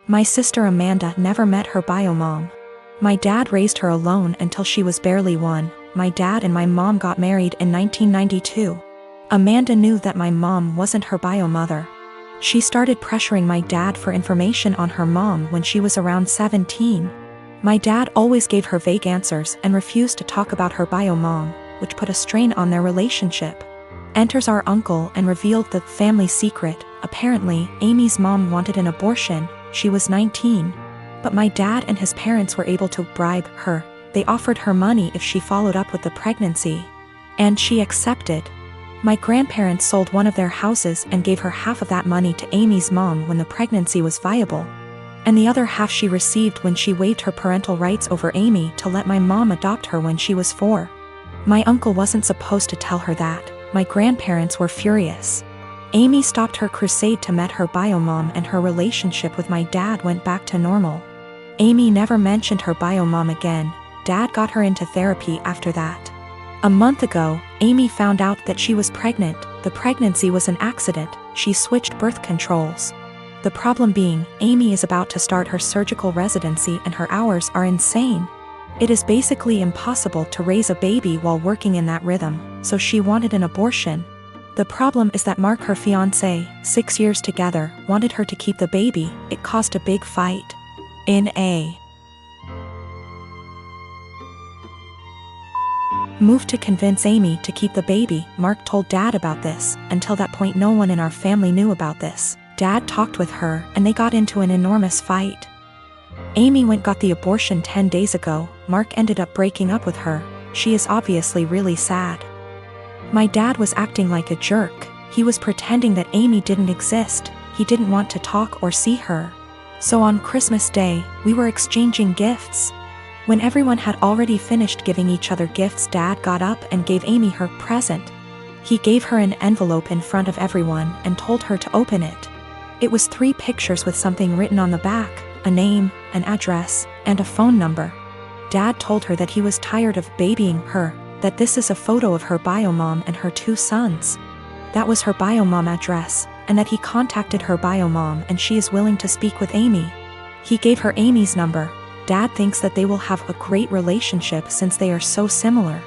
My sister Amanda never met her bio mom. My dad raised her alone until she was barely 1. My dad and my mom got married in 1992. Amanda knew that my mom wasn't her bio mother. She started pressuring my dad for information on her mom when she was around 17. My dad always gave her vague answers and refused to talk about her bio mom, which put a strain on their relationship. Enters our uncle and revealed the family secret. Apparently, Amy's mom wanted an abortion. She was 19. But my dad and his parents were able to bribe her. They offered her money if she followed up with the pregnancy. And she accepted. My grandparents sold one of their houses and gave her half of that money to Amy's mom when the pregnancy was viable. And the other half she received when she waived her parental rights over Amy to let my mom adopt her when she was 4. My uncle wasn't supposed to tell her that. My grandparents were furious. Amy stopped her crusade to meet her bio mom, and her relationship with my dad went back to normal. Amy never mentioned her bio mom again. Dad got her into therapy after that. A month ago, Amy found out that she was pregnant. The pregnancy was an accident. She switched birth controls. The problem being, Amy is about to start her surgical residency and her hours are insane. It is basically impossible to raise a baby while working in that rhythm, so she wanted an abortion. The problem is that Mark, her fiancé, 6 years together, wanted her to keep the baby. It caused a big fight. In a move to convince Amy to keep the baby, Mark told Dad about this. Until that point, no one in our family knew about this. Dad talked with her, and they got into an enormous fight. Amy got the abortion 10 days ago. Mark ended up breaking up with her. She is obviously really sad. My dad was acting like a jerk. He was pretending that Amy didn't exist. He didn't want to talk or see her. So on Christmas Day, we were exchanging gifts. When everyone had already finished giving each other gifts, Dad got up and gave Amy her present. He gave her an envelope in front of everyone and told her to open it. It was 3 pictures with something written on the back, a name, an address, and a phone number. Dad told her that he was tired of babying her, that this is a photo of her bio mom and her 2 sons. That was her bio mom address, and that he contacted her bio mom and she is willing to speak with Amy. He gave her Amy's number. Dad thinks that they will have a great relationship since they are so similar.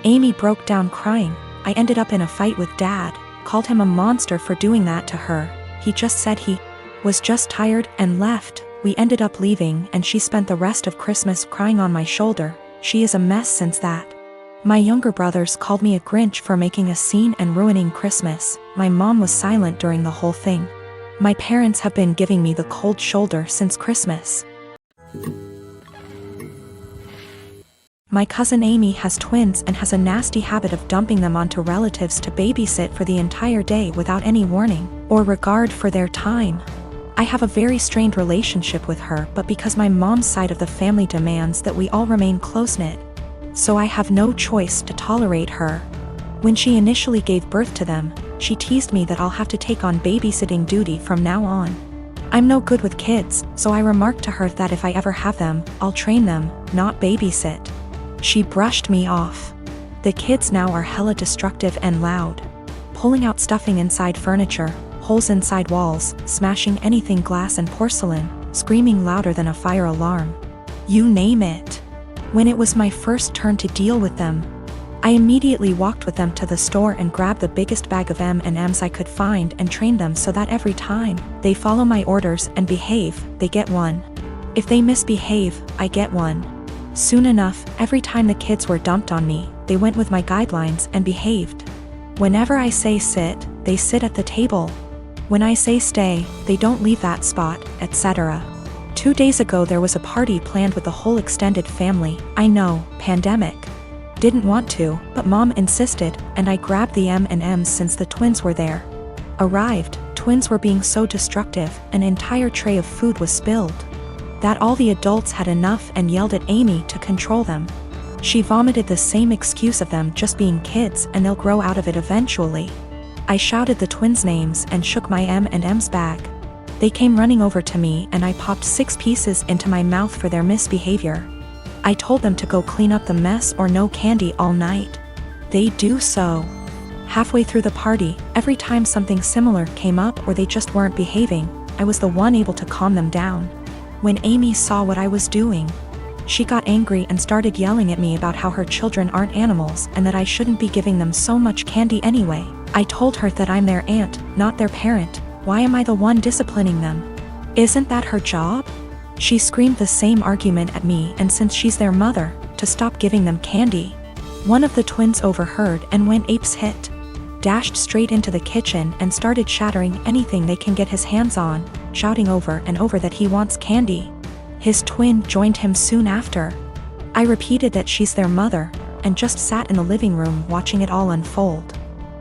Amy broke down crying. I ended up in a fight with Dad, called him a monster for doing that to her. He just said he was just tired and left. We ended up leaving and she spent the rest of Christmas crying on my shoulder. She is a mess since that. My younger brothers called me a Grinch for making a scene and ruining Christmas. My mom was silent during the whole thing. My parents have been giving me the cold shoulder since Christmas. My cousin Amy has twins and has a nasty habit of dumping them onto relatives to babysit for the entire day without any warning or regard for their time. I have a very strained relationship with her, but because my mom's side of the family demands that we all remain close-knit, so I have no choice to tolerate her. When she initially gave birth to them, she teased me that I'll have to take on babysitting duty from now on. I'm no good with kids, so I remarked to her that if I ever have them, I'll train them, not babysit. She brushed me off. The kids now are hella destructive and loud. Pulling out stuffing inside furniture, holes inside walls, smashing anything glass and porcelain, screaming louder than a fire alarm. You name it. When it was my first turn to deal with them, I immediately walked with them to the store and grabbed the biggest bag of M&Ms I could find and trained them so that every time they follow my orders and behave, they get one. If they misbehave, I get one. Soon enough, every time the kids were dumped on me, they went with my guidelines and behaved. Whenever I say sit, they sit at the table. When I say stay, they don't leave that spot, etc. 2 days ago there was a party planned with the whole extended family. I know, pandemic. Didn't want to, but Mom insisted, and I grabbed the M&Ms since the twins were there. Arrived, twins were being so destructive, an entire tray of food was spilled. That all the adults had enough and yelled at Amy to control them. She vomited the same excuse of them just being kids and they'll grow out of it eventually. I shouted the twins' names and shook my M&Ms bag. They came running over to me and I popped 6 pieces into my mouth for their misbehavior. I told them to go clean up the mess or no candy all night. They do so. Halfway through the party, every time something similar came up or they just weren't behaving, I was the one able to calm them down. When Amy saw what I was doing, she got angry and started yelling at me about how her children aren't animals and that I shouldn't be giving them so much candy anyway. I told her that I'm their aunt, not their parent. Why am I the one disciplining them? Isn't that her job? She screamed the same argument at me, and since she's their mother, to stop giving them candy. One of the twins overheard and went apeshit. Dashed straight into the kitchen and started shattering anything they can get his hands on, shouting over and over that he wants candy. His twin joined him soon after. I repeated that she's their mother, and just sat in the living room watching it all unfold.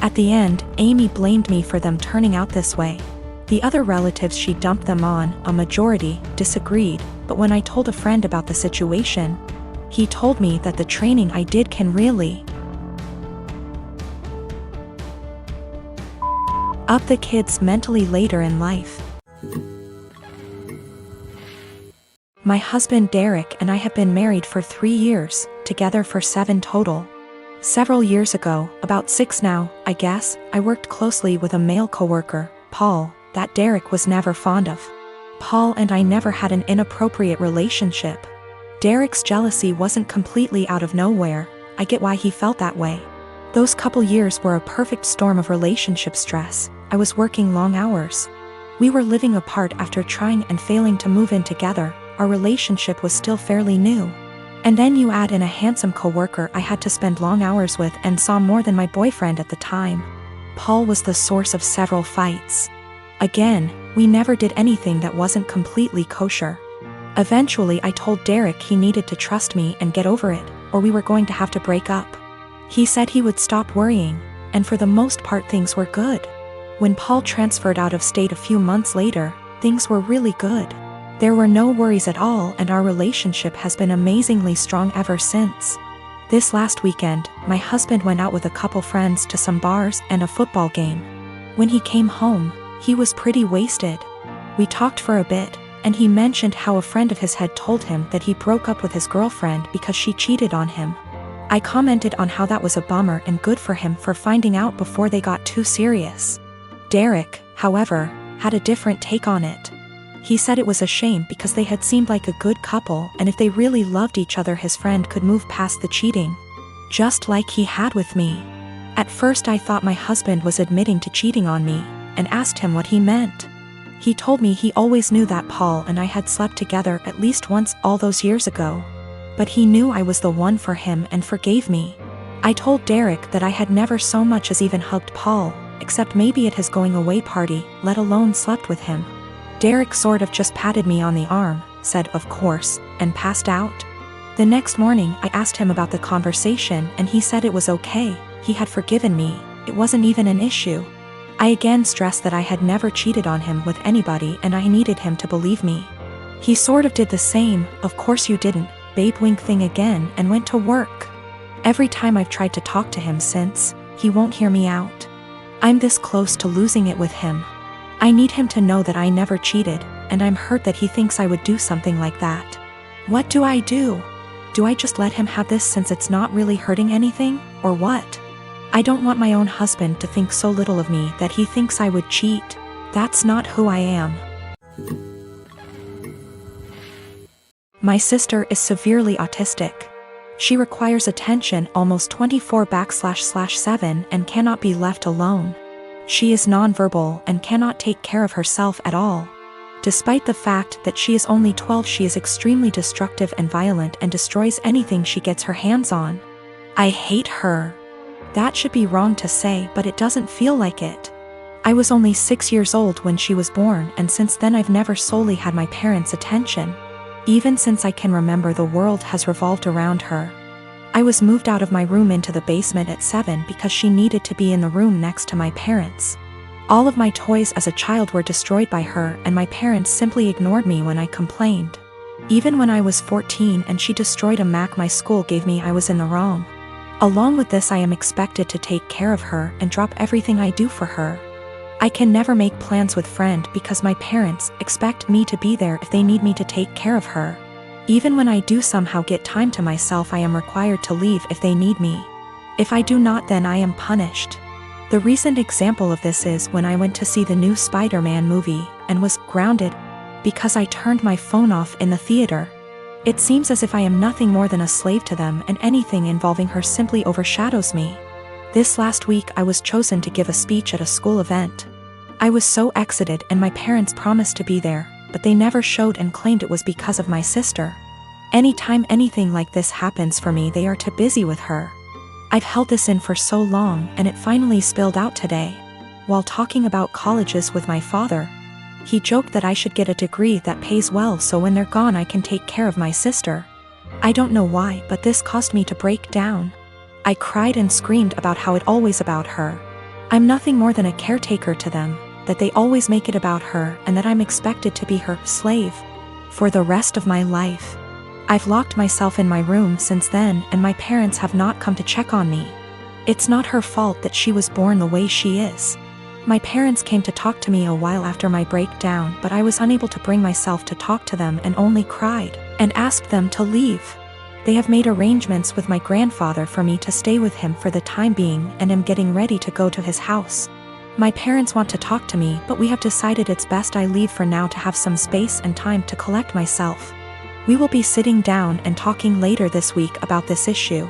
At the end, Amy blamed me for them turning out this way. The other relatives she dumped them on, a majority, disagreed, but when I told a friend about the situation, he told me that the training I did can really up the kids mentally later in life. My husband Derek and I have been married for 3 years, together for 7 total. Several years ago, about 6 now, I guess, I worked closely with a male coworker, Paul, that Derek was never fond of. Paul and I never had an inappropriate relationship. Derek's jealousy wasn't completely out of nowhere. I get why he felt that way. Those couple years were a perfect storm of relationship stress. I was working long hours. We were living apart after trying and failing to move in together. Our relationship was still fairly new. And then you add in a handsome coworker I had to spend long hours with and saw more than my boyfriend at the time. Paul was the source of several fights. Again, we never did anything that wasn't completely kosher. Eventually I told Derek he needed to trust me and get over it, or we were going to have to break up. He said he would stop worrying, and for the most part things were good. When Paul transferred out of state a few months later, things were really good. There were no worries at all, and our relationship has been amazingly strong ever since. This last weekend, my husband went out with a couple friends to some bars and a football game. When he came home, he was pretty wasted. We talked for a bit, and he mentioned how a friend of his had told him that he broke up with his girlfriend because she cheated on him. I commented on how that was a bummer and good for him for finding out before they got too serious. Derek, however, had a different take on it. He said it was a shame because they had seemed like a good couple, and if they really loved each other his friend could move past the cheating. Just like he had with me. At first I thought my husband was admitting to cheating on me, and asked him what he meant. He told me he always knew that Paul and I had slept together at least once all those years ago. But he knew I was the one for him and forgave me. I told Derek that I had never so much as even hugged Paul, except maybe at his going away party, let alone slept with him. Derek sort of just patted me on the arm, said of course, and passed out. The next morning I asked him about the conversation and he said it was okay, he had forgiven me, it wasn't even an issue. I again stressed that I had never cheated on him with anybody and I needed him to believe me. He sort of did the same, of course you didn't, babe wink thing again, and went to work. Every time I've tried to talk to him since, he won't hear me out. I'm this close to losing it with him. I need him to know that I never cheated, and I'm hurt that he thinks I would do something like that. What do I do? Do I just let him have this since it's not really hurting anything, or what? I don't want my own husband to think so little of me that he thinks I would cheat. That's not who I am. My sister is severely autistic. She requires attention almost 24/7 and cannot be left alone. She is nonverbal and cannot take care of herself at all. Despite the fact that she is only 12, she is extremely destructive and violent and destroys anything she gets her hands on. I hate her. That should be wrong to say, but it doesn't feel like it. I was only 6 years old when she was born, and since then I've never solely had my parents' attention. Even since I can remember, the world has revolved around her. I was moved out of my room into the basement at 7 because she needed to be in the room next to my parents. All of my toys as a child were destroyed by her, and my parents simply ignored me when I complained. Even when I was 14 and she destroyed a Mac my school gave me, I was in the wrong. Along with this, I am expected to take care of her and drop everything I do for her. I can never make plans with friend because my parents expect me to be there if they need me to take care of her. Even when I do somehow get time to myself, I am required to leave if they need me. If I do not, then I am punished. The recent example of this is when I went to see the new Spider-Man movie and was grounded. because I turned my phone off in the theater. It seems as if I am nothing more than a slave to them, and anything involving her simply overshadows me. This last week I was chosen to give a speech at a school event. I was so excited, and my parents promised to be there, but they never showed and claimed it was because of my sister. Anytime anything like this happens for me, they are too busy with her. I've held this in for so long, and it finally spilled out today. While talking about colleges with my father, he joked that I should get a degree that pays well so when they're gone I can take care of my sister. I don't know why, but this caused me to break down. I cried and screamed about how it always about her. I'm nothing more than a caretaker to them, that they always make it about her, and that I'm expected to be her slave for the rest of my life. I've locked myself in my room since then, and my parents have not come to check on me. It's not her fault that she was born the way she is. My parents came to talk to me a while after my breakdown, but I was unable to bring myself to talk to them and only cried and asked them to leave. They have made arrangements with my grandfather for me to stay with him for the time being, and am getting ready to go to his house. My parents want to talk to me, but we have decided it's best I leave for now to have some space and time to collect myself. We will be sitting down and talking later this week about this issue.